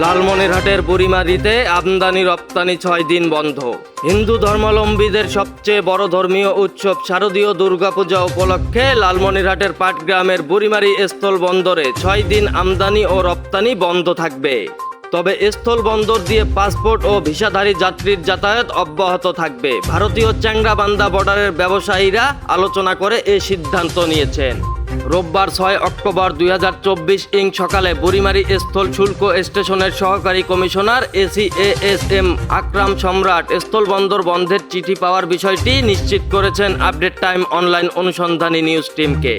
লালমনিরহাটের বুড়িমারীতে আমদানি রপ্তানি 6 দিন বন্ধ। হিন্দু ধর্মাবলম্বীদের সবচেয়ে বড় ধর্মীয় উৎসব শারদীয় দুর্গাপূজা উপলক্ষে লালমনিরহাটের পাটগ্রামের বুড়িমারী স্থল বন্দরে 6 দিন আমদানি ও রপ্তানি বন্ধ থাকবে। তবে স্থল বন্দর দিয়ে পাসপোর্ট ও ভিসাধারী যাত্রীর যাতায়াত অব্যাহত থাকবে। ভারতীয় চ্যাংড়াবান্ধা বর্ডারের ব্যবসায়ীরা আলোচনা করে এই সিদ্ধান্ত নিয়েছেন। রোববার 6 অক্টোবর 2024 সকালে বুড়িমারী স্থল শুল্ক স্টেশনের সহকারী কমিশনার ACASM আকরাম সম্রাট স্থল বন্দর বন্ধের চিঠি পাওয়ার বিষয়টি নিশ্চিত করেছেন আপডেট টাইম অনলাইন অনুসন্ধানী নিউজ টিমকে।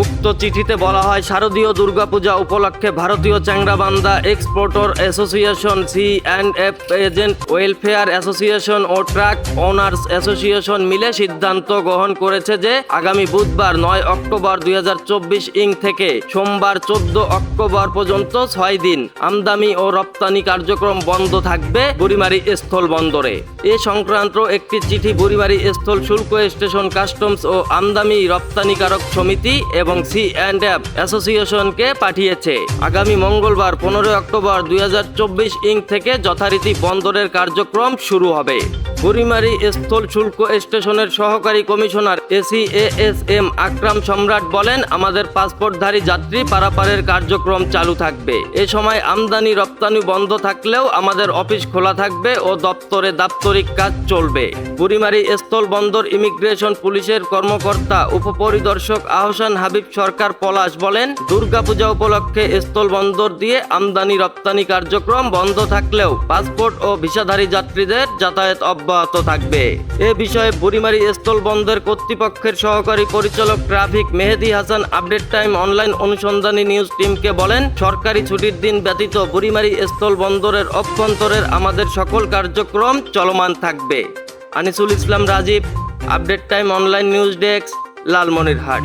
উক্ত চিঠিতে বলা হয়, শারদীয় দুর্গাপূজা উপলক্ষে ভারতীয় Changrabandha exporter association, C&F agent welfare association ও ট্রাক ওনার্স অ্যাসোসিয়েশন মিলে সিদ্ধান্ত গ্রহণ করেছে যে আগামী বুধবার 9 অক্টোবর 2024 থেকে সোমবার 14 অক্টোবর পর্যন্ত 6 দিন আমদানি ও রপ্তানি কার্যক্রম বন্ধ থাকবে বুড়িমারী স্থল বন্দরে। এ সংক্রান্ত একটি চিঠি বুড়িমারী স্থল শুল্ক স্টেশন, কাস্টমস ও আমদানি রপ্তানিকারক সমিতি এবং C&F অ্যাসোসিয়েশনকে পাঠিয়েছে। আগামী মঙ্গলবার 15 অক্টোবর 2024 থেকে যথারীতি বন্দরের কার্যক্রম শুরু হবে। বুড়িমারী স্থল শুল্ক স্টেশনের সহকারী কমিশনার ACASM আকরাম সম্রাট বলেন, আমাদের পাসপোর্টধারী যাত্রী পারাপারের কার্যক্রম চালু থাকবে। এ সময় আমদানি রপ্তানি বন্ধ থাকলেও আমাদের অফিস খোলা থাকবে ও দপ্তরে দাপ্তরিক কাজ চলবে। বুড়িমারী স্থল বন্দর ইমিগ্রেশন পুলিশের কর্মকর্তা উপপরিদর্শক আহসান হাবিব সরকার পলাশ বলেন, দুর্গাপূজা উপলক্ষে স্থল বন্দর দিয়ে আমদানি রপ্তানি কার্যক্রম বন্ধ থাকলেও পাসপোর্ট ও ভিসাধারী যাত্রীদের যাতায়াত অব্যাহত থাকবে। এ বিষয়ে বুড়িমারী স্থল বন্দর কর্তৃপক্ষের সহকারী পরিচালক traffic Mehedi Hasan update time online অনুসন্ধানী নিউজ টিমকে বলেন, সরকারি ছুটির দিন ব্যতীত বুড়িমারী স্থল বন্দরের অভ্যন্তরের আমাদের সকল কার্যক্রম চলমান থাকবে। Anisul Islam Rajib, update time online news desk, Lalmonirhat.